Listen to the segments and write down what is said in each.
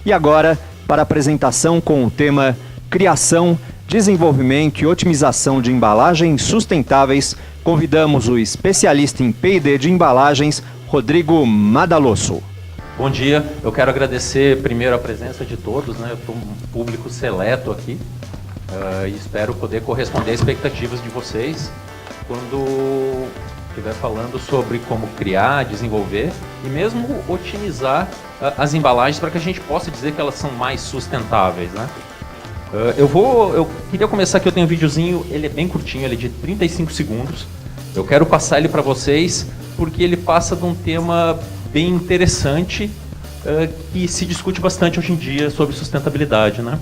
E agora, para a apresentação com o tema Criação, Desenvolvimento e Otimização de Embalagens Sustentáveis, convidamos o especialista em P&D de embalagens, Rodrigo Madalosso. Bom dia, eu quero agradecer primeiro a presença de todos, né? Eu estou um público seleto aqui e espero poder corresponder às expectativas de vocês quando estiver falando sobre como criar, desenvolver e mesmo otimizar as embalagens para que a gente possa dizer que elas são mais sustentáveis, né? Eu queria começar aqui, eu tenho um videozinho, ele é bem curtinho, ele é de 35 segundos. Eu quero passar ele para vocês porque ele passa de um tema bem interessante que se discute bastante hoje em dia sobre sustentabilidade, né?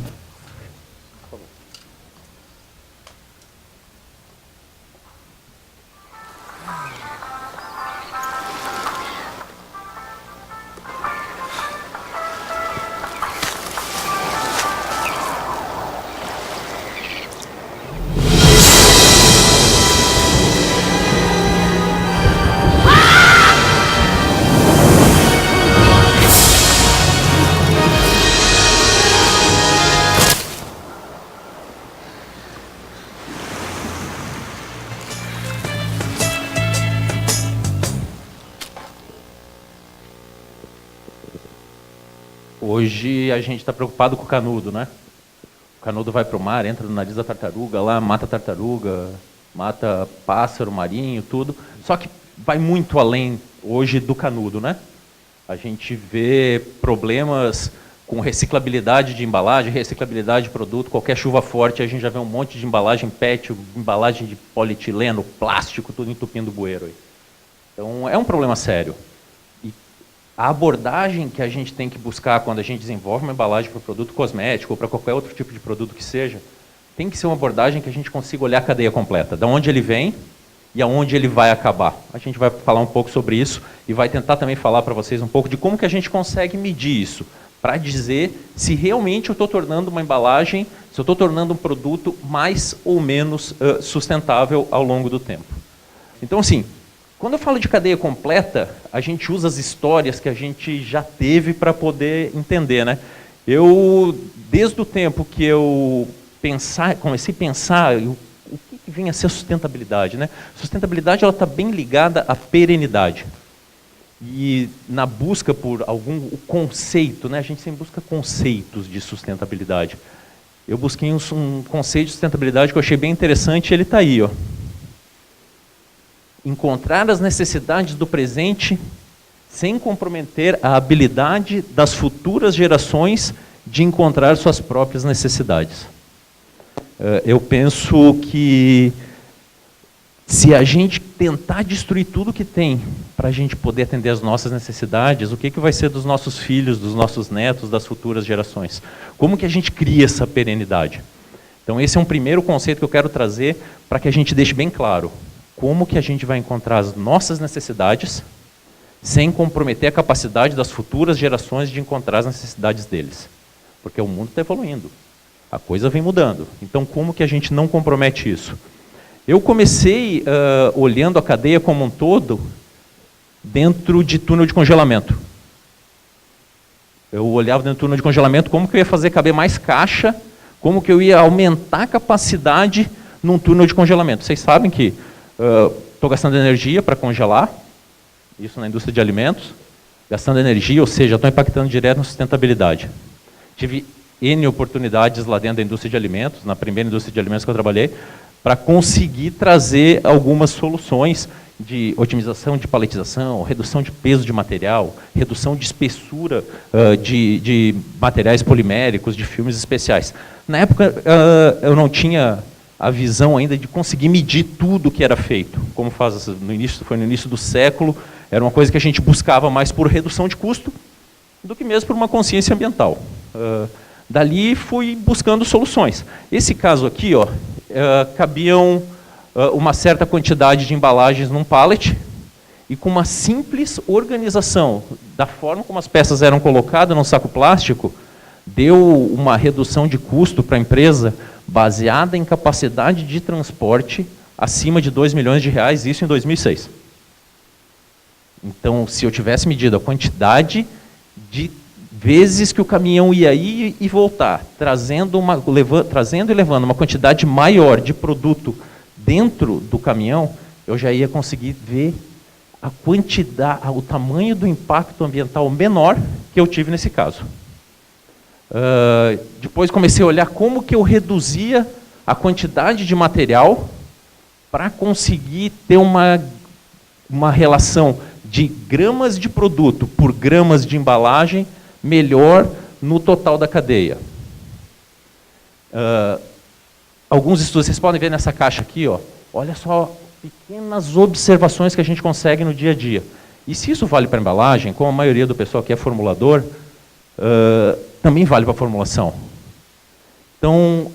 Hoje a gente está preocupado com o canudo, né? O canudo vai para o mar, entra no nariz da tartaruga lá, mata a tartaruga, mata pássaro marinho, tudo. Só que vai muito além hoje do canudo, né? A gente vê problemas com reciclabilidade de embalagem, reciclabilidade de produto. Qualquer chuva forte a gente já vê um monte de embalagem PET, embalagem de polietileno, plástico, tudo entupindo o bueiro aí. Então é um problema sério. A abordagem que a gente tem que buscar quando a gente desenvolve uma embalagem para produto cosmético ou para qualquer outro tipo de produto que seja, tem que ser uma abordagem que a gente consiga olhar a cadeia completa, de onde ele vem e aonde ele vai acabar. A gente vai falar um pouco sobre isso e vai tentar também falar para vocês um pouco de como que a gente consegue medir isso, para dizer se realmente eu estou tornando uma embalagem, se eu estou tornando um produto mais ou menos sustentável ao longo do tempo. Então, assim, quando eu falo de cadeia completa, a gente usa as histórias que a gente já teve para poder entender, né? Desde o tempo que eu comecei a pensar o que vinha a ser a sustentabilidade, né? Sustentabilidade, ela está bem ligada à perenidade. E na busca por o conceito, né? A gente sempre busca conceitos de sustentabilidade. Eu busquei um conceito de sustentabilidade que eu achei bem interessante e ele está aí, ó. Encontrar as necessidades do presente sem comprometer a habilidade das futuras gerações de encontrar suas próprias necessidades. Eu penso que se a gente tentar destruir tudo que tem para a gente poder atender as nossas necessidades, o que vai ser dos nossos filhos, dos nossos netos, das futuras gerações? Como que a gente cria essa perenidade? Então esse é um primeiro conceito que eu quero trazer para que a gente deixe bem claro. Como que a gente vai encontrar as nossas necessidades sem comprometer a capacidade das futuras gerações de encontrar as necessidades deles? Porque o mundo está evoluindo, a coisa vem mudando. Então, como que a gente não compromete isso? Eu comecei olhando a cadeia como um todo dentro de túnel de congelamento. Eu olhava dentro do túnel de congelamento como que eu ia fazer caber mais caixa, como que eu ia aumentar a capacidade num túnel de congelamento. Vocês sabem que estou gastando energia para congelar, isso na indústria de alimentos, gastando energia, ou seja, estou impactando direto na sustentabilidade. Tive N oportunidades lá dentro da indústria de alimentos, na primeira indústria de alimentos que eu trabalhei, para conseguir trazer algumas soluções de otimização de paletização, redução de peso de material, redução de espessura de materiais poliméricos, de filmes especiais. Na época, eu não tinha a visão ainda de conseguir medir tudo que era feito, como foi no início do século, era uma coisa que a gente buscava mais por redução de custo do que mesmo por uma consciência ambiental. Dali fui buscando soluções. Esse caso aqui, ó, cabiam uma certa quantidade de embalagens num pallet e com uma simples organização da forma como as peças eram colocadas num saco plástico, deu uma redução de custo para a empresa baseada em capacidade de transporte acima de R$2 milhões, isso em 2006. Então, se eu tivesse medido a quantidade de vezes que o caminhão ia ir e voltar, trazendo e levando uma quantidade maior de produto dentro do caminhão, eu já ia conseguir ver a quantidade, o tamanho do impacto ambiental menor que eu tive nesse caso. Depois comecei a olhar como que eu reduzia a quantidade de material para conseguir ter uma relação de gramas de produto por gramas de embalagem melhor no total da cadeia. Alguns estudos, vocês podem ver nessa caixa aqui, ó, olha só, pequenas observações que a gente consegue no dia a dia. E se isso vale para a embalagem, como a maioria do pessoal que é formulador, também vale para a formulação. Então,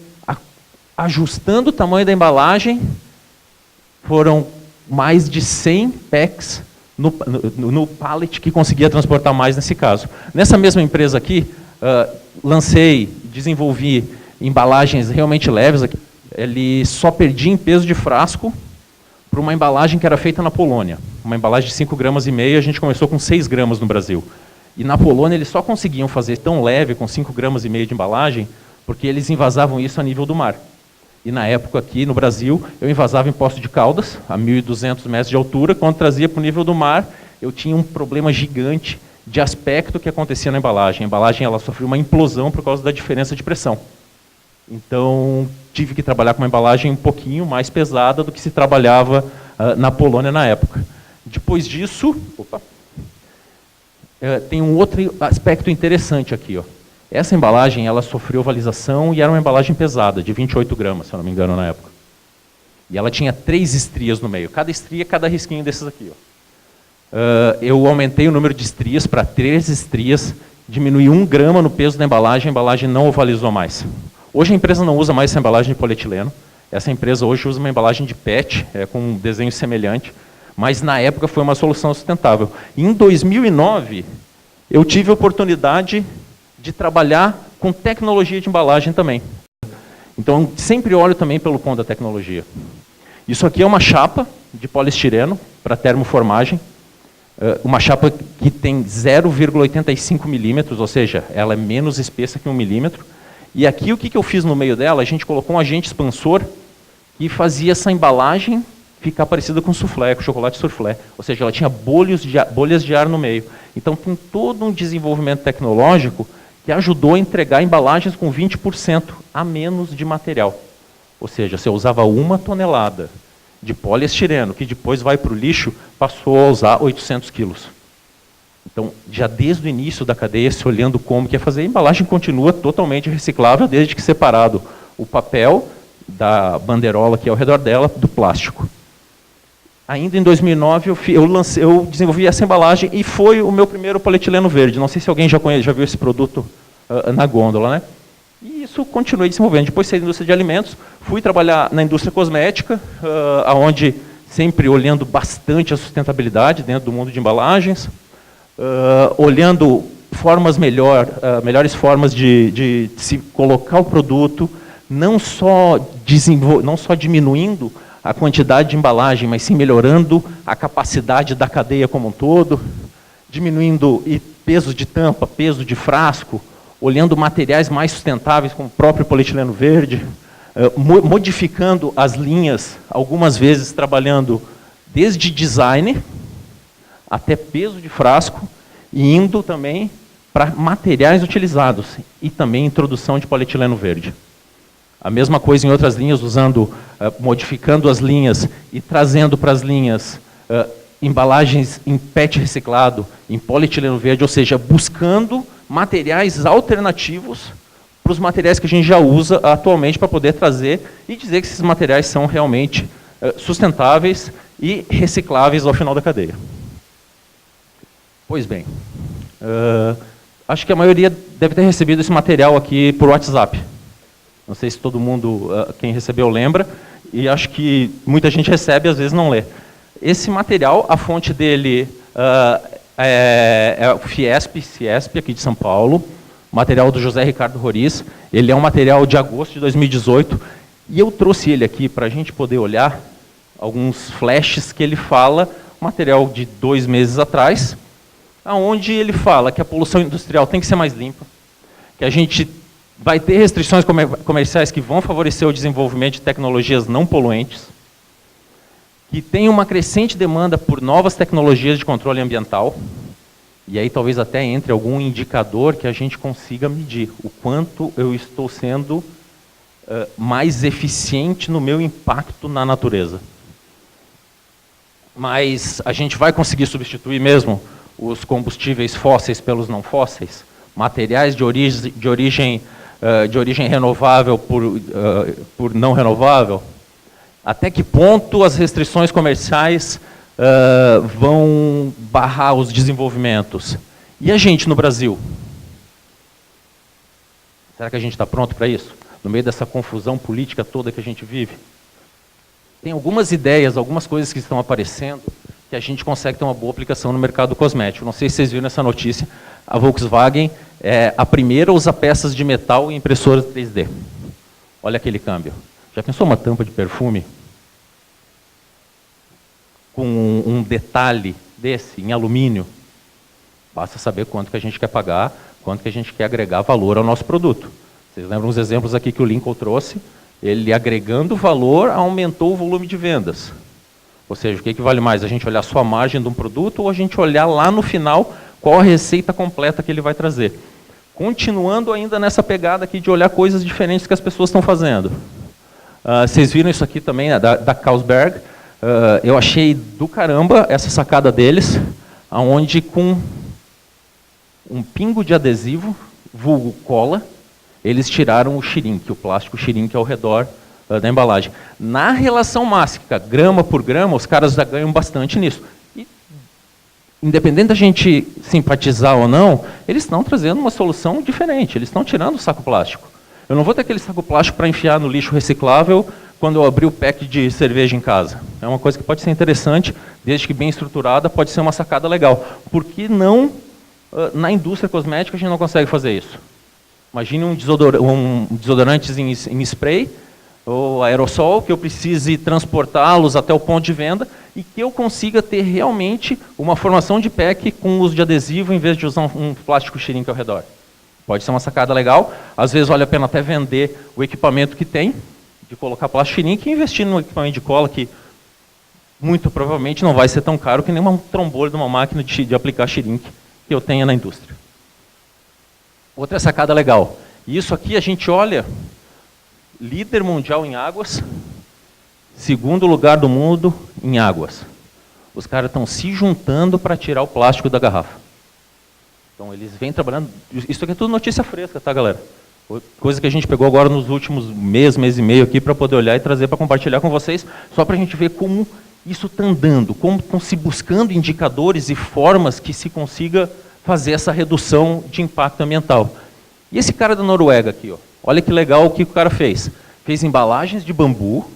ajustando o tamanho da embalagem, foram mais de 100 packs no pallet que conseguia transportar mais nesse caso. Nessa mesma empresa aqui, desenvolvi embalagens realmente leves. Ele só perdia em peso de frasco para uma embalagem que era feita na Polônia. Uma embalagem de 5,5 gramas, a gente começou com 6 gramas no Brasil. E na Polônia eles só conseguiam fazer tão leve, com 5,5 gramas de embalagem, porque eles envasavam isso a nível do mar. E na época aqui no Brasil, eu envasava em Poços de Caldas, a 1.200 metros de altura. Quando trazia para o nível do mar, eu tinha um problema gigante de aspecto que acontecia na embalagem. A embalagem ela sofreu uma implosão por causa da diferença de pressão. Então, tive que trabalhar com uma embalagem um pouquinho mais pesada do que se trabalhava na Polônia na época. Depois disso, tem um outro aspecto interessante aqui, ó. Essa embalagem, ela sofreu ovalização e era uma embalagem pesada, de 28 gramas, se eu não me engano, na época. E ela tinha 3 estrias no meio. Cada estria, cada risquinho desses aqui, ó. Eu aumentei o número de estrias para 3 estrias, diminui 1 grama no peso da embalagem, a embalagem não ovalizou mais. Hoje a empresa não usa mais essa embalagem de polietileno. Essa empresa hoje usa uma embalagem de PET, com um desenho semelhante, mas na época foi uma solução sustentável. Em 2009, eu tive a oportunidade de trabalhar com tecnologia de embalagem também. Então, sempre olho também pelo ponto da tecnologia. Isso aqui é uma chapa de poliestireno para termoformagem, uma chapa que tem 0,85 milímetros, ou seja, ela é menos espessa que 1 milímetro. E aqui o que eu fiz no meio dela? A gente colocou um agente expansor que fazia essa embalagem ficar parecida com soufflé, com chocolate soufflé. Ou seja, ela tinha bolhas de ar no meio. Então, tem todo um desenvolvimento tecnológico que ajudou a entregar embalagens com 20% a menos de material. Ou seja, se eu usava 1 tonelada de poliestireno, que depois vai para o lixo, passou a usar 800 quilos. Então, já desde o início da cadeia, se olhando como que ia fazer, a embalagem continua totalmente reciclável, desde que separado o papel da bandeirola que é ao redor dela, do plástico. Ainda em 2009, eu desenvolvi essa embalagem e foi o meu primeiro polietileno verde. Não sei se alguém já viu esse produto na gôndola, né? E isso continuei desenvolvendo. Depois saí da indústria de alimentos, fui trabalhar na indústria cosmética, onde sempre olhando bastante a sustentabilidade dentro do mundo de embalagens, olhando melhores formas de se colocar o produto, não só diminuindo a quantidade de embalagem, mas sim melhorando a capacidade da cadeia como um todo, diminuindo peso de tampa, peso de frasco, olhando materiais mais sustentáveis, como o próprio polietileno verde, modificando as linhas, algumas vezes trabalhando desde design até peso de frasco, e indo também para materiais utilizados, e também introdução de polietileno verde. A mesma coisa em outras linhas, modificando as linhas e trazendo para as linhas embalagens em PET reciclado, em polietileno verde, ou seja, buscando materiais alternativos para os materiais que a gente já usa atualmente para poder trazer e dizer que esses materiais são realmente sustentáveis e recicláveis ao final da cadeia. Pois bem, acho que a maioria deve ter recebido esse material aqui por WhatsApp. Não sei se todo mundo, quem recebeu, lembra, e acho que muita gente recebe e às vezes não lê. Esse material, a fonte dele é o Ciesp, aqui de São Paulo, material do José Ricardo Roriz. Ele é um material de agosto de 2018, e eu trouxe ele aqui para a gente poder olhar alguns flashes que ele fala, material de 2 meses atrás, onde ele fala que a poluição industrial tem que ser mais limpa, que a gente vai ter restrições comerciais que vão favorecer o desenvolvimento de tecnologias não poluentes, que tem uma crescente demanda por novas tecnologias de controle ambiental, e aí talvez até entre algum indicador que a gente consiga medir o quanto eu estou sendo mais eficiente no meu impacto na natureza. Mas a gente vai conseguir substituir mesmo os combustíveis fósseis pelos não fósseis? Materiais de origem renovável por não renovável? Até que ponto as restrições comerciais vão barrar os desenvolvimentos? E a gente no Brasil? Será que a gente está pronto para isso? No meio dessa confusão política toda que a gente vive? Tem algumas ideias, algumas coisas que estão aparecendo que a gente consegue ter uma boa aplicação no mercado cosmético. Não sei se vocês viram essa notícia, a Volkswagen é a primeira a usar peças de metal em impressoras 3D. Olha aquele câmbio. Já pensou uma tampa de perfume com um detalhe desse, em alumínio? Basta saber quanto que a gente quer pagar, quanto que a gente quer agregar valor ao nosso produto. Vocês lembram os exemplos aqui que o Lincoln trouxe? Ele, agregando valor, aumentou o volume de vendas. Ou seja, o que vale mais? A gente olhar só a margem de um produto ou a gente olhar lá no final qual a receita completa que ele vai trazer? Continuando ainda nessa pegada aqui de olhar coisas diferentes que as pessoas estão fazendo. Vocês viram isso aqui também, né, da Carlsberg. Eu achei do caramba essa sacada deles, onde com um pingo de adesivo, vulgo cola, eles tiraram o shrink, o plástico shrink ao redor da embalagem. Na relação mássica, grama por grama, os caras já ganham bastante nisso. E, independente da gente simpatizar ou não, eles estão trazendo uma solução diferente, eles estão tirando o saco plástico. Eu não vou ter aquele saco plástico para enfiar no lixo reciclável quando eu abrir o pack de cerveja em casa. É uma coisa que pode ser interessante, desde que bem estruturada, pode ser uma sacada legal. Por que não, na indústria cosmética, a gente não consegue fazer isso? Imagine um desodorante em spray, ou aerossol, que eu precise transportá-los até o ponto de venda e que eu consiga ter realmente uma formação de pack com uso de adesivo em vez de usar um plástico shrink ao redor. Pode ser uma sacada legal, às vezes vale a pena até vender o equipamento que tem, de colocar plástico shrink e investir num equipamento de cola que muito provavelmente não vai ser tão caro que nem um trombolho de uma máquina de aplicar shrink que eu tenha na indústria. Outra sacada legal. E isso aqui a gente olha, líder mundial em águas, segundo lugar do mundo em águas. Os caras estão se juntando para tirar o plástico da garrafa. Então eles vêm trabalhando, isso aqui é tudo notícia fresca, tá, galera? Coisa que a gente pegou agora nos últimos mês e meio aqui para poder olhar e trazer para compartilhar com vocês, só para a gente ver como isso está andando, como estão se buscando indicadores e formas que se consiga fazer essa redução de impacto ambiental. E esse cara da Noruega aqui, ó, olha que legal o que o cara fez. Fez embalagens de bambu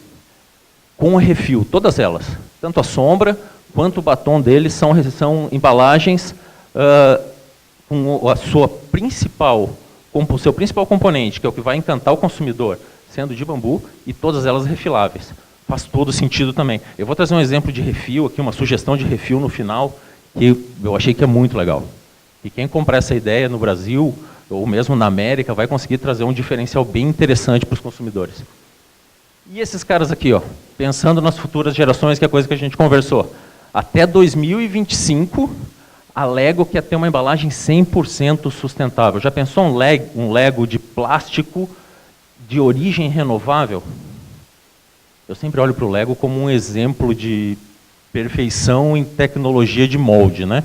com refil, todas elas. Tanto a sombra quanto o batom deles são embalagens com o seu principal componente, que é o que vai encantar o consumidor, sendo de bambu, e todas elas refiláveis. Faz todo sentido também. Eu vou trazer um exemplo de refil aqui, uma sugestão de refil no final, que eu achei que é muito legal. E quem comprar essa ideia no Brasil, ou mesmo na América, vai conseguir trazer um diferencial bem interessante para os consumidores. E esses caras aqui, ó, pensando nas futuras gerações, que é a coisa que a gente conversou. Até 2025, a Lego quer ter uma embalagem 100% sustentável. Já pensou um Lego de plástico de origem renovável? Eu sempre olho para o Lego como um exemplo de perfeição em tecnologia de molde, né?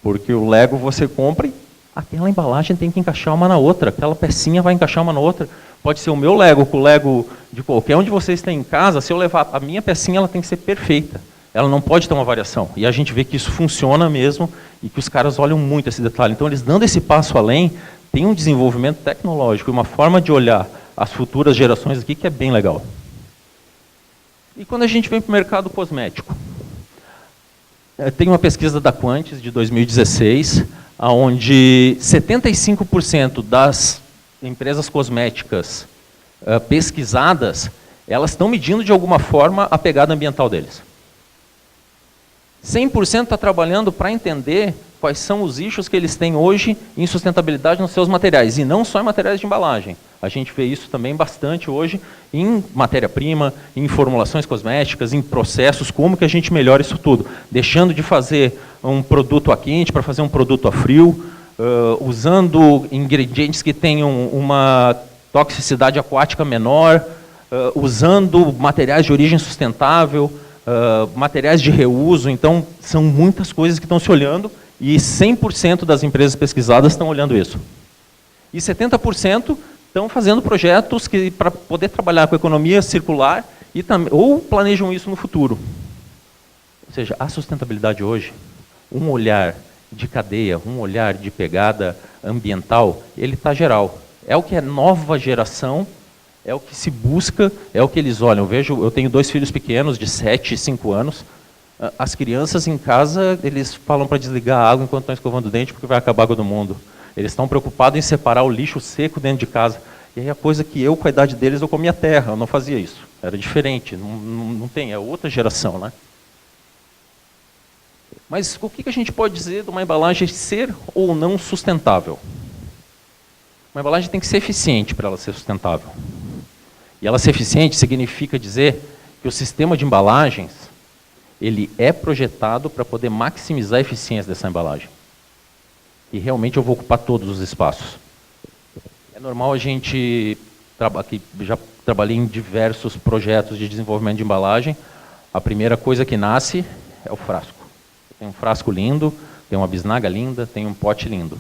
Porque o Lego você compra e aquela embalagem tem que encaixar uma na outra, aquela pecinha vai encaixar uma na outra. Pode ser o meu Lego com o Lego de qualquer um de vocês tem em casa, se eu levar a minha pecinha, ela tem que ser perfeita. Ela não pode ter uma variação. E a gente vê que isso funciona mesmo e que os caras olham muito esse detalhe. Então, eles dando esse passo além, tem um desenvolvimento tecnológico e uma forma de olhar as futuras gerações aqui que é bem legal. E quando a gente vem para o mercado cosmético? Tem uma pesquisa da Quantis, de 2016, onde 75% das empresas cosméticas pesquisadas, elas estão medindo de alguma forma a pegada ambiental deles. 100% está trabalhando para entender quais são os issues que eles têm hoje em sustentabilidade nos seus materiais, e não só em materiais de embalagem. A gente vê isso também bastante hoje em matéria-prima, em formulações cosméticas, em processos, como que a gente melhora isso tudo, deixando de fazer um produto a quente para fazer um produto a frio, usando ingredientes que tenham uma toxicidade aquática menor, usando materiais de origem sustentável, materiais de reuso. Então, são muitas coisas que estão se olhando, e 100% das empresas pesquisadas estão olhando isso. E 70% estão fazendo projetos para poder trabalhar com economia circular, ou planejam isso no futuro. Ou seja, a sustentabilidade hoje, um olhar de cadeia, um olhar de pegada ambiental, ele está geral. É o que é nova geração, é o que se busca, é o que eles olham. Eu tenho 2 filhos pequenos, de 7 e 5 anos. As crianças em casa, eles falam para desligar a água enquanto estão escovando o dente, porque vai acabar a água do mundo. Eles estão preocupados em separar o lixo seco dentro de casa. E aí a coisa que eu, com a idade deles, eu comia terra, eu não fazia isso. Era diferente, não tem, é outra geração, né? Mas o que a gente pode dizer de uma embalagem ser ou não sustentável? Uma embalagem tem que ser eficiente para ela ser sustentável. E ela ser eficiente significa dizer que o sistema de embalagens, ele é projetado para poder maximizar a eficiência dessa embalagem. E realmente eu vou ocupar todos os espaços. É normal a gente, que já trabalhei em diversos projetos de desenvolvimento de embalagem, a primeira coisa que nasce é o frasco. Tem um frasco lindo, tem uma bisnaga linda, tem um pote lindo.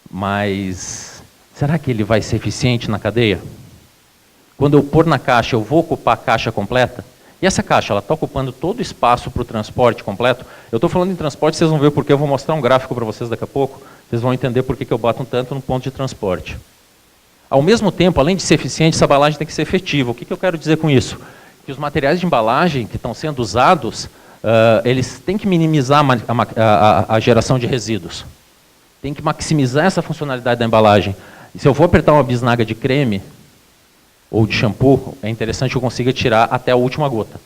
Mas será que ele vai ser eficiente na cadeia? Quando eu pôr na caixa, eu vou ocupar a caixa completa? E essa caixa, ela está ocupando todo o espaço para o transporte completo? Eu estou falando em transporte, vocês vão ver porque eu vou mostrar um gráfico para vocês daqui a pouco. Vocês vão entender por que eu bato tanto no ponto de transporte. Ao mesmo tempo, além de ser eficiente, essa embalagem tem que ser efetiva. O que eu quero dizer com isso? Que os materiais de embalagem que estão sendo usados, eles têm que minimizar a geração de resíduos. Tem que maximizar essa funcionalidade da embalagem. E se eu for apertar uma bisnaga de creme ou de shampoo, é interessante que eu consiga tirar até a última gota.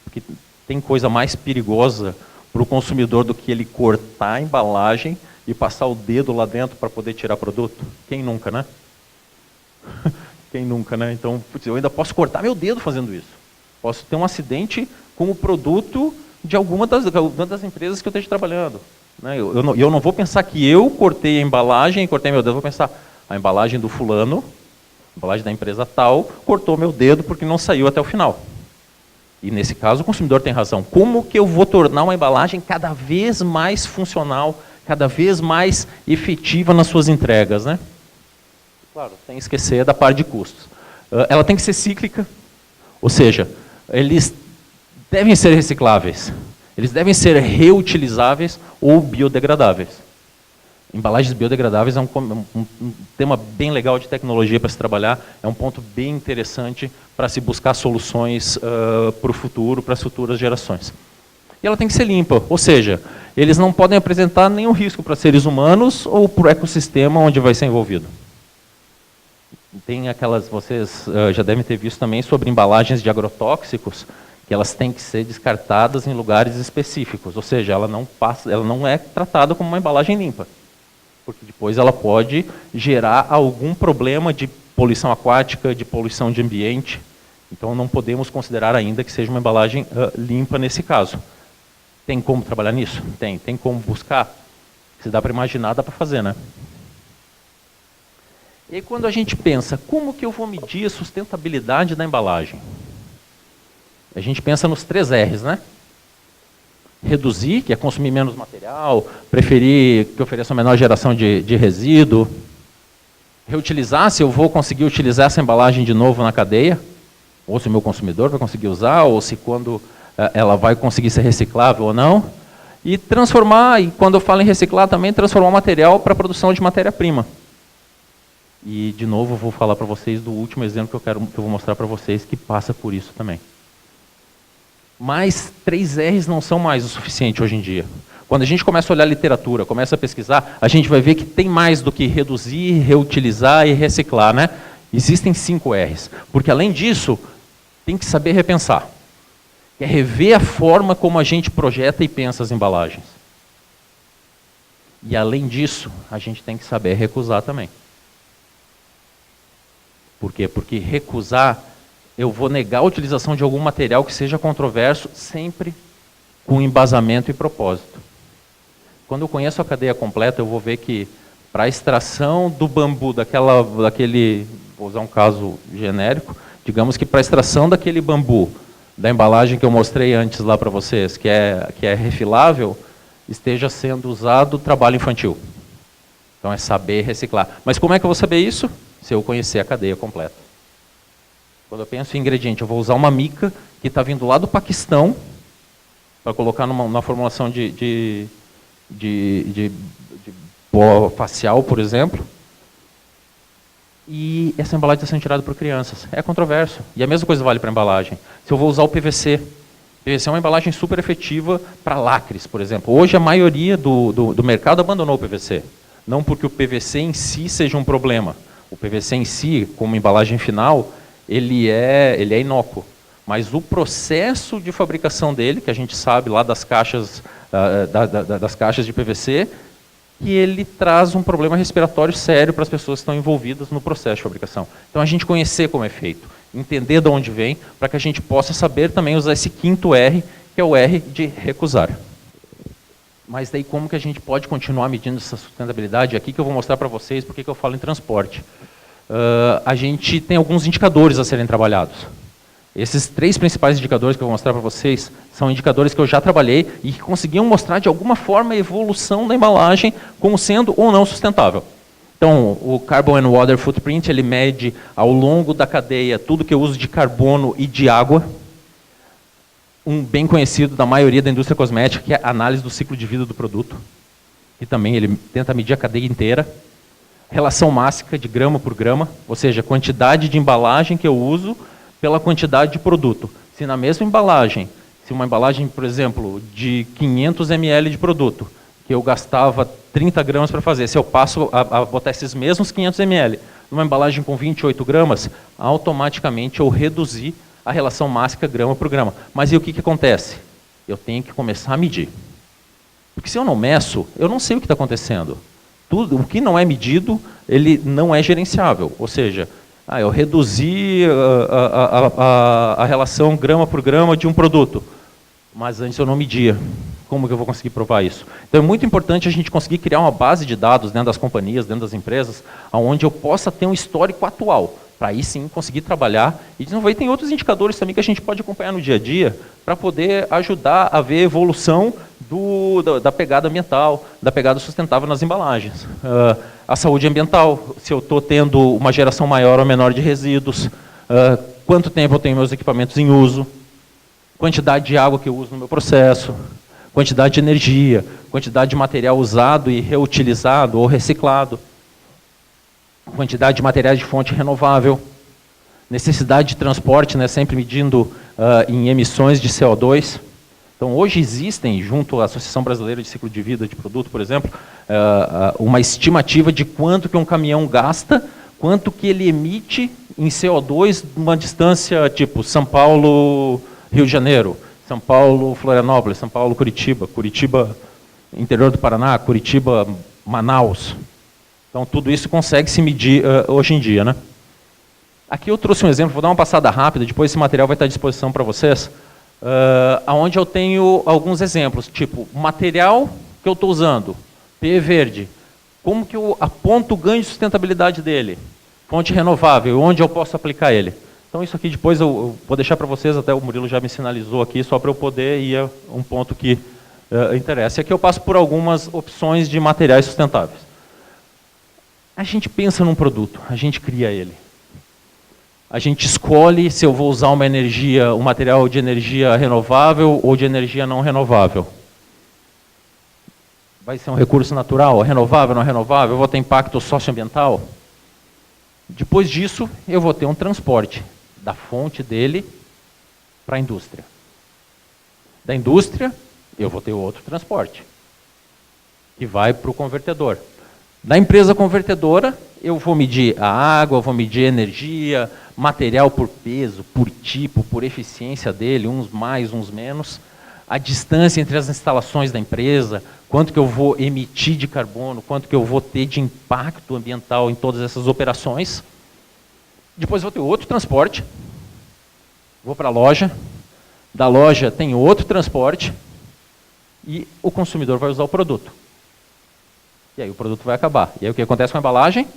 Porque tem coisa mais perigosa para o consumidor do que ele cortar a embalagem e passar o dedo lá dentro para poder tirar produto? Quem nunca, né? Quem nunca, né? Então, putz, eu ainda posso cortar meu dedo fazendo isso. Posso ter um acidente com o produto de alguma das empresas que eu esteja trabalhando. Né? Eu não vou pensar que eu cortei a embalagem e cortei meu dedo. Eu vou pensar, a embalagem do fulano, a embalagem da empresa tal, cortou meu dedo porque não saiu até o final. E nesse caso o consumidor tem razão. Como que eu vou tornar uma embalagem cada vez mais funcional, cada vez mais efetiva nas suas entregas, né? Claro, sem esquecer da parte de custos. Ela tem que ser cíclica, ou seja, eles devem ser recicláveis, eles devem ser reutilizáveis ou biodegradáveis. Embalagens biodegradáveis é um tema bem legal de tecnologia para se trabalhar, é um ponto bem interessante para se buscar soluções para o futuro, para as futuras gerações. E ela tem que ser limpa, ou seja, eles não podem apresentar nenhum risco para seres humanos ou para o ecossistema onde vai ser envolvido. Tem aquelas, vocês já devem ter visto também sobre embalagens de agrotóxicos, que elas têm que ser descartadas em lugares específicos, ou seja, ela não é tratada como uma embalagem limpa, porque depois ela pode gerar algum problema de poluição aquática, de poluição de ambiente. Então não podemos considerar ainda que seja uma embalagem limpa nesse caso. Tem como trabalhar nisso? Tem como buscar? Se dá para imaginar, dá para fazer, né? E aí quando a gente pensa, como que eu vou medir a sustentabilidade da embalagem? A gente pensa nos 3 R's, né? Reduzir, que é consumir menos material, preferir que ofereça uma menor geração de resíduo. Reutilizar, se eu vou conseguir utilizar essa embalagem de novo na cadeia, ou se o meu consumidor vai conseguir usar, ou se quando ela vai conseguir ser reciclável ou não. E transformar, e quando eu falo em reciclar também, transformar o material para a produção de matéria-prima. E, de novo, eu vou falar para vocês do último exemplo que eu vou mostrar para vocês, que passa por isso também. Mas 3 R's não são mais o suficiente hoje em dia. Quando a gente começa a olhar a literatura, começa a pesquisar, a gente vai ver que tem mais do que reduzir, reutilizar e reciclar, né? Existem 5 R's. Porque, além disso, tem que saber repensar. que é rever a forma como a gente projeta e pensa as embalagens. E além disso, a gente tem que saber recusar também. Por quê? Porque recusar, eu vou negar a utilização de algum material que seja controverso, sempre com embasamento e propósito. Quando eu conheço a cadeia completa, eu vou ver que para a extração do bambu, daquele, vou usar um caso genérico, digamos que para a extração daquele bambu, da embalagem que eu mostrei antes lá para vocês, que é refilável, esteja sendo usado trabalho infantil. Então é saber reciclar. Mas como é que eu vou saber isso? Se eu conhecer a cadeia completa. Quando eu penso em ingrediente, eu vou usar uma mica que está vindo lá do Paquistão, para colocar numa formulação de pó facial, por exemplo, e essa embalagem está sendo tirada por crianças. É controverso. E a mesma coisa vale para a embalagem. Se eu vou usar o PVC, PVC é uma embalagem super efetiva para lacres, por exemplo. Hoje a maioria do mercado abandonou o PVC. Não porque o PVC em si seja um problema. O PVC em si, como embalagem final, ele é inócuo. Mas o processo de fabricação dele, que a gente sabe lá das caixas, das caixas de PVC, que ele traz um problema respiratório sério para as pessoas que estão envolvidas no processo de fabricação. Então a gente conhecer como é feito, entender de onde vem, para que a gente possa saber também usar esse quinto R, que é o R de recusar. Mas daí como que a gente pode continuar medindo essa sustentabilidade? Aqui que eu vou mostrar para vocês porque que eu falo em transporte. A gente tem alguns indicadores a serem trabalhados. Esses 3 principais indicadores que eu vou mostrar para vocês são indicadores que eu já trabalhei e que conseguiam mostrar de alguma forma a evolução da embalagem como sendo ou não sustentável. Então, o Carbon and Water Footprint, ele mede ao longo da cadeia tudo que eu uso de carbono e de água. Um bem conhecido da maioria da indústria cosmética, que é a análise do ciclo de vida do produto. E também ele tenta medir a cadeia inteira. Relação mássica de grama por grama, ou seja, a quantidade de embalagem que eu uso pela quantidade de produto. Se na mesma embalagem, se uma embalagem, por exemplo, de 500 ml de produto, que eu gastava 30 gramas para fazer, se eu passo a botar esses mesmos 500 ml numa embalagem com 28 gramas, automaticamente eu reduzi a relação mássica grama por grama. Mas e o que acontece? Eu tenho que começar a medir. Porque se eu não meço, eu não sei o que está acontecendo. Tudo, o que não é medido, ele não é gerenciável. Ou seja, eu reduzi a relação grama por grama de um produto, mas antes eu não media. Como que eu vou conseguir provar isso? Então é muito importante a gente conseguir criar uma base de dados dentro das companhias, dentro das empresas, onde eu possa ter um histórico atual, para aí sim conseguir trabalhar e desenvolver. Tem outros indicadores também que a gente pode acompanhar no dia a dia, para poder ajudar a ver a evolução da pegada ambiental, da pegada sustentável nas embalagens. A saúde ambiental, se eu estou tendo uma geração maior ou menor de resíduos, quanto tempo eu tenho meus equipamentos em uso, quantidade de água que eu uso no meu processo, quantidade de energia, quantidade de material usado e reutilizado ou reciclado, quantidade de materiais de fonte renovável, necessidade de transporte, né, sempre medindo em emissões de CO2. Então, hoje existem, junto à Associação Brasileira de Ciclo de Vida de Produto, por exemplo, uma estimativa de quanto que um caminhão gasta, quanto que ele emite em CO2 numa distância tipo São Paulo, Rio de Janeiro, São Paulo, Florianópolis, São Paulo, Curitiba, Curitiba, interior do Paraná, Curitiba, Manaus. Então, tudo isso consegue se medir hoje em dia, né? Aqui eu trouxe um exemplo, vou dar uma passada rápida, depois esse material vai estar à disposição para vocês, onde eu tenho alguns exemplos, tipo, o material que eu estou usando, PE verde, como que eu aponto o ganho de sustentabilidade dele? Fonte renovável, onde eu posso aplicar ele? Então isso aqui depois eu vou deixar para vocês, até o Murilo já me sinalizou aqui, só para eu poder ir a um ponto que interessa. E aqui eu passo por algumas opções de materiais sustentáveis. A gente pensa num produto, a gente cria ele. A gente escolhe se eu vou usar um material de energia renovável ou de energia não renovável. Vai ser um recurso natural, renovável, não renovável? Eu vou ter impacto socioambiental? Depois disso, eu vou ter um transporte da fonte dele para a indústria. Da indústria, eu vou ter outro transporte, que vai para o convertedor. Da empresa convertedora, eu vou medir a água, vou medir a energia, material por peso, por tipo, por eficiência dele, uns mais, uns menos, a distância entre as instalações da empresa, quanto que eu vou emitir de carbono, quanto que eu vou ter de impacto ambiental em todas essas operações. Depois vou ter outro transporte, vou para a loja, da loja tem outro transporte e o consumidor vai usar o produto. E aí o produto vai acabar. E aí o que acontece com a embalagem?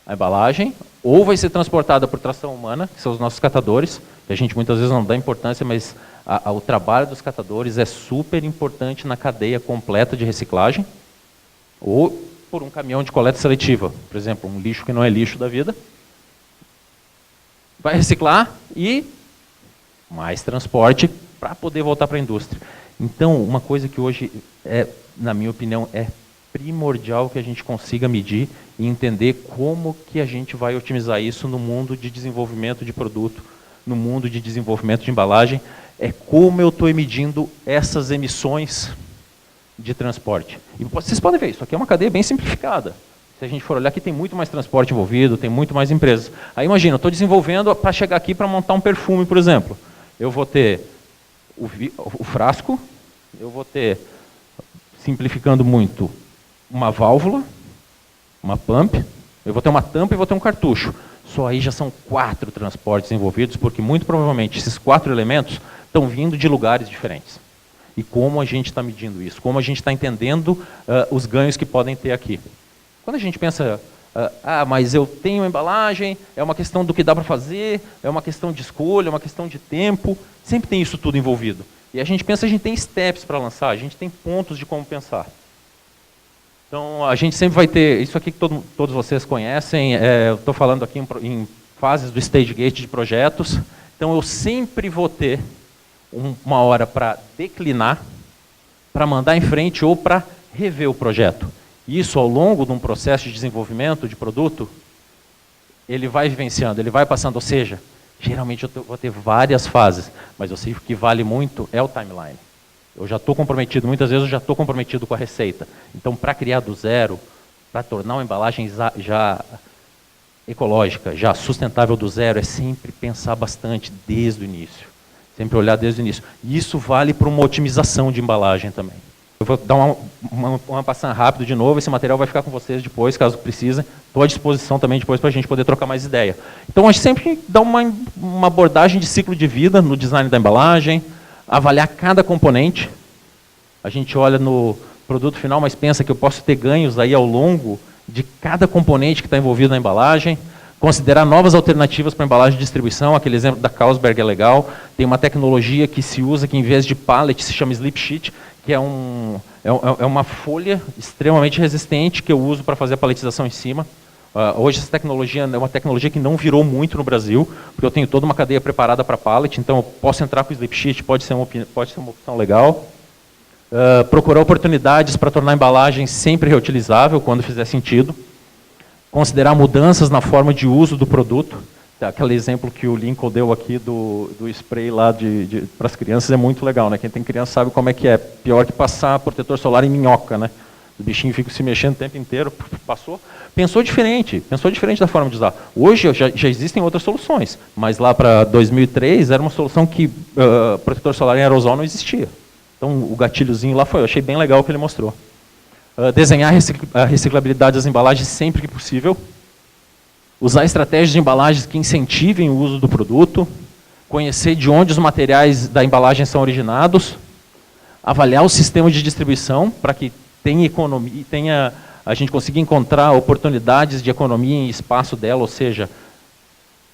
A embalagem ou vai ser transportada por tração humana, que são os nossos catadores, que a gente muitas vezes não dá importância, mas o trabalho dos catadores é super importante na cadeia completa de reciclagem, ou por um caminhão de coleta seletiva, por exemplo, um lixo que não é lixo da vida, vai reciclar e mais transporte para poder voltar para a indústria. Então, uma coisa que hoje, na minha opinião, é primordial que a gente consiga medir e entender como que a gente vai otimizar isso no mundo de desenvolvimento de produto, no mundo de desenvolvimento de embalagem, é como eu estou medindo essas emissões de transporte. E vocês podem ver, isso aqui é uma cadeia bem simplificada. Se a gente for olhar aqui, tem muito mais transporte envolvido, tem muito mais empresas. Aí imagina, eu estou desenvolvendo para chegar aqui para montar um perfume, por exemplo. Eu vou ter o frasco, eu vou ter, simplificando muito, uma válvula, uma pump, eu vou ter uma tampa e vou ter um cartucho. Só aí já são 4 transportes envolvidos, porque muito provavelmente esses 4 elementos estão vindo de lugares diferentes. E como a gente está medindo isso? Como a gente está entendendo os ganhos que podem ter aqui? Quando a gente pensa, mas eu tenho embalagem, é uma questão do que dá para fazer, é uma questão de escolha, é uma questão de tempo, sempre tem isso tudo envolvido. E a gente pensa, a gente tem steps para lançar, a gente tem pontos de como pensar. Então, a gente sempre vai ter, isso aqui que todos vocês conhecem, eu estou falando aqui em fases do stage gate de projetos, então eu sempre vou ter uma hora para declinar, para mandar em frente ou para rever o projeto. Isso, ao longo de um processo de desenvolvimento de produto, ele vai vivenciando, ele vai passando, ou seja, geralmente eu vou ter várias fases, mas eu sei que o que vale muito é o timeline. Eu já estou comprometido, muitas vezes eu já estou comprometido com a receita. Então, para criar do zero, para tornar uma embalagem já ecológica, já sustentável do zero, é sempre pensar bastante desde o início. Sempre olhar desde o início. E isso vale para uma otimização de embalagem também. Eu vou dar uma passada rápido de novo, esse material vai ficar com vocês depois, caso precisem. Estou à disposição também depois para a gente poder trocar mais ideia. Então, a gente sempre dá uma abordagem de ciclo de vida no design da embalagem, avaliar cada componente. A gente olha no produto final, mas pensa que eu posso ter ganhos aí ao longo de cada componente que está envolvido na embalagem. Considerar novas alternativas para embalagem de distribuição, aquele exemplo da Carlsberg é legal. Tem uma tecnologia que se usa que em vez de pallet se chama slip sheet, que é uma folha extremamente resistente que eu uso para fazer a paletização em cima. Hoje essa tecnologia é uma tecnologia que não virou muito no Brasil, porque eu tenho toda uma cadeia preparada para pallet, então eu posso entrar com o slip sheet, pode ser uma opção legal. Procurar oportunidades para tornar a embalagem sempre reutilizável, quando fizer sentido. Considerar mudanças na forma de uso do produto. Aquele exemplo que o Lincoln deu aqui do spray lá para as crianças é muito legal, né? Quem tem criança sabe como é que é. Pior que passar protetor solar em minhoca, né? O bichinho fica se mexendo o tempo inteiro, passou. Pensou diferente da forma de usar. Hoje já existem outras soluções, mas lá para 2003 era uma solução que protetor solar em aerosol não existia. Então o gatilhozinho lá foi, eu achei bem legal o que ele mostrou. Desenhar a reciclabilidade das embalagens sempre que possível. Usar estratégias de embalagens que incentivem o uso do produto. Conhecer de onde os materiais da embalagem são originados. Avaliar o sistema de distribuição para que tenha economia, a gente consiga encontrar oportunidades de economia em espaço dela, ou seja,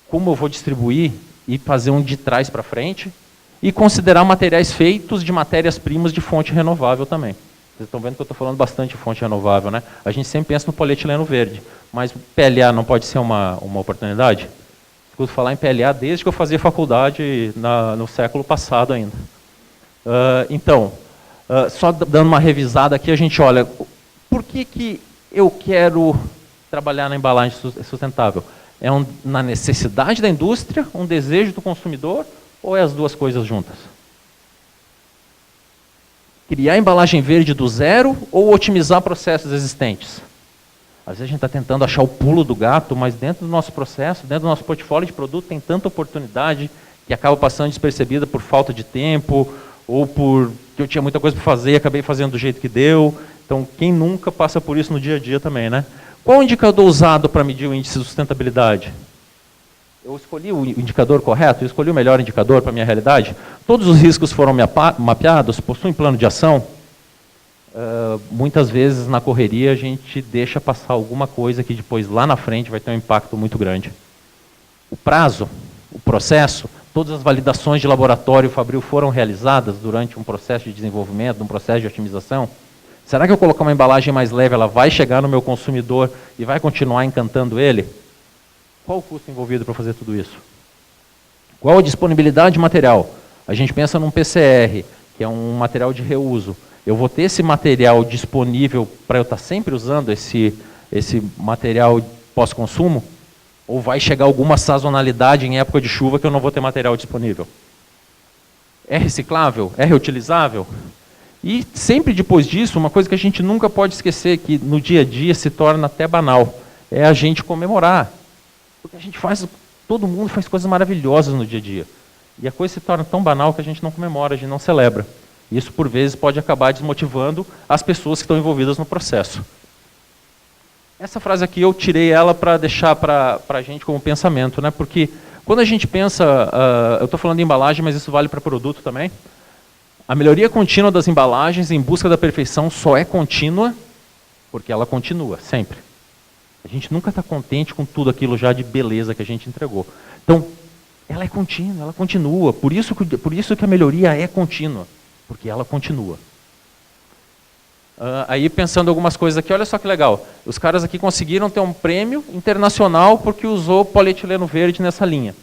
como eu vou distribuir e fazer um de trás para frente. E considerar materiais feitos de matérias-primas de fonte renovável também. Vocês estão vendo que eu estou falando bastante de fonte renovável, né? A gente sempre pensa no polietileno verde, mas PLA não pode ser uma oportunidade? Escuto falar em PLA desde que eu fazia faculdade no século passado ainda. Só dando uma revisada aqui, a gente olha, por que eu quero trabalhar na embalagem sustentável? É na necessidade da indústria, um desejo do consumidor, ou é as duas coisas juntas? Criar embalagem verde do zero ou otimizar processos existentes? Às vezes a gente está tentando achar o pulo do gato, mas dentro do nosso processo, dentro do nosso portfólio de produto, tem tanta oportunidade que acaba passando despercebida por falta de tempo, ou por que eu tinha muita coisa para fazer e acabei fazendo do jeito que deu. Então, quem nunca passa por isso no dia a dia também, né? Qual o indicador usado para medir o índice de sustentabilidade? Eu escolhi o indicador correto, eu escolhi o melhor indicador para a minha realidade. Todos os riscos foram mapeados, possuem plano de ação. Muitas vezes, na correria, a gente deixa passar alguma coisa que depois, lá na frente, vai ter um impacto muito grande. O prazo, o processo, todas as validações de laboratório Fabril foram realizadas durante um processo de desenvolvimento, um processo de otimização? Será que eu colocar uma embalagem mais leve, ela vai chegar no meu consumidor e vai continuar encantando ele? Qual o custo envolvido para fazer tudo isso? Qual a disponibilidade de material? A gente pensa num PCR, que é um material de reuso. Eu vou ter esse material disponível para eu estar sempre usando esse material pós-consumo? Ou vai chegar alguma sazonalidade em época de chuva que eu não vou ter material disponível? É reciclável? É reutilizável? E sempre depois disso, uma coisa que a gente nunca pode esquecer, que no dia a dia se torna até banal, é a gente comemorar. Porque a gente todo mundo faz coisas maravilhosas no dia a dia. E a coisa se torna tão banal que a gente não comemora, a gente não celebra. Isso, por vezes, pode acabar desmotivando as pessoas que estão envolvidas no processo. Essa frase aqui eu tirei ela para deixar para a gente como pensamento, né? Porque quando a gente pensa, eu estou falando de embalagem, mas isso vale para produto também. A melhoria contínua das embalagens em busca da perfeição só é contínua porque ela continua, sempre. A gente nunca está contente com tudo aquilo já de beleza que a gente entregou. Então, ela é contínua, ela continua. Por isso que a melhoria é contínua, porque ela continua. Aí pensando algumas coisas aqui, olha só que legal. Os caras aqui conseguiram ter um prêmio internacional porque usou polietileno verde nessa linha.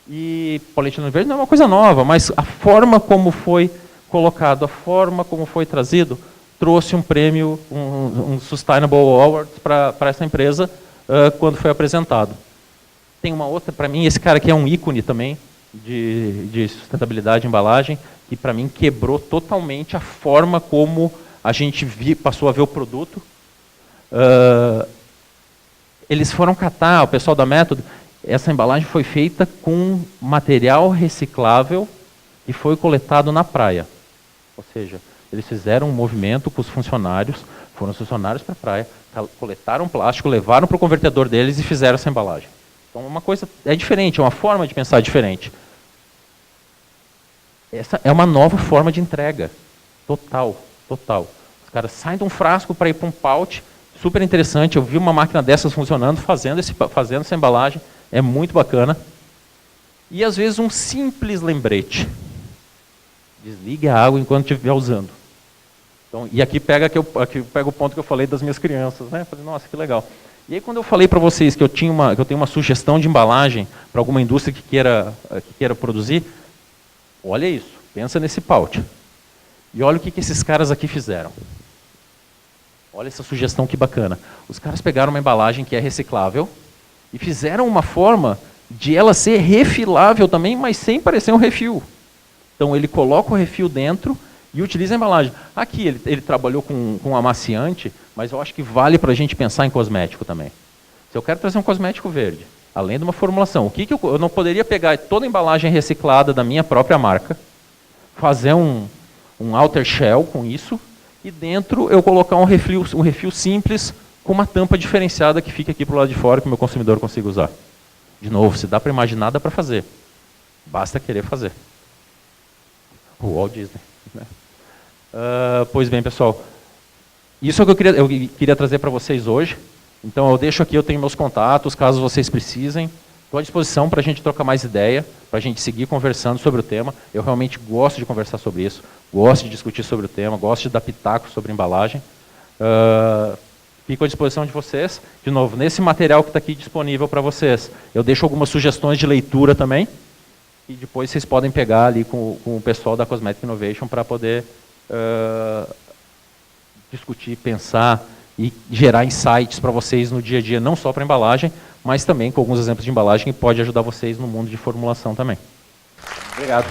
E polietileno verde não é uma coisa nova, mas a forma como foi colocado, a forma como foi trazido, trouxe um prêmio, um Sustainable Award para essa empresa quando foi apresentado. Tem uma outra, para mim, esse cara aqui é um ícone também de sustentabilidade de embalagem, que para mim quebrou totalmente a forma como a gente passou a ver o produto. Eles foram catar, o pessoal da Método, essa embalagem foi feita com material reciclável e foi coletado na praia. Ou seja, eles fizeram um movimento com os funcionários, foram os funcionários para a praia, coletaram plástico, levaram para o convertedor deles e fizeram essa embalagem. Então, uma coisa é diferente, é uma forma de pensar diferente. Essa é uma nova forma de entrega, total. Os caras saem de um frasco para ir para um pouch, super interessante. Eu vi uma máquina dessas funcionando, fazendo essa embalagem, é muito bacana. E às vezes um simples lembrete. Desligue a água enquanto estiver usando. Então, e aqui pega o ponto que eu falei das minhas crianças, né? Eu falei, nossa, que legal. E aí quando eu falei para vocês que eu tenho uma sugestão de embalagem para alguma indústria que queira produzir, olha isso, pensa nesse pouch. E olha o que esses caras aqui fizeram. Olha essa sugestão que bacana. Os caras pegaram uma embalagem que é reciclável e fizeram uma forma de ela ser refilável também, mas sem parecer um refil. Então ele coloca o refil dentro e utiliza a embalagem. Aqui ele trabalhou com amaciante, mas eu acho que vale para a gente pensar em cosmético também. Se eu quero trazer um cosmético verde, além de uma formulação, eu não poderia pegar toda a embalagem reciclada da minha própria marca, fazer um outer shell com isso, e dentro eu colocar um refil simples com uma tampa diferenciada que fica aqui para o lado de fora que o meu consumidor consiga usar. De novo, se dá para imaginar, dá para fazer. Basta querer fazer. O Walt Disney. Né? Pois bem, pessoal. Isso é o que eu queria trazer para vocês hoje. Então eu deixo aqui, eu tenho meus contatos, caso vocês precisem. Estou à disposição para a gente trocar mais ideia, para a gente seguir conversando sobre o tema. Eu realmente gosto de conversar sobre isso, gosto de discutir sobre o tema, gosto de dar pitaco sobre embalagem. Fico à disposição de vocês. De novo, nesse material que está aqui disponível para vocês, eu deixo algumas sugestões de leitura também, e depois vocês podem pegar ali com o pessoal da Cosmetic Innovation para poder discutir, pensar e gerar insights para vocês no dia a dia, não só para embalagem, mas também com alguns exemplos de embalagem que pode ajudar vocês no mundo de formulação também. Obrigado.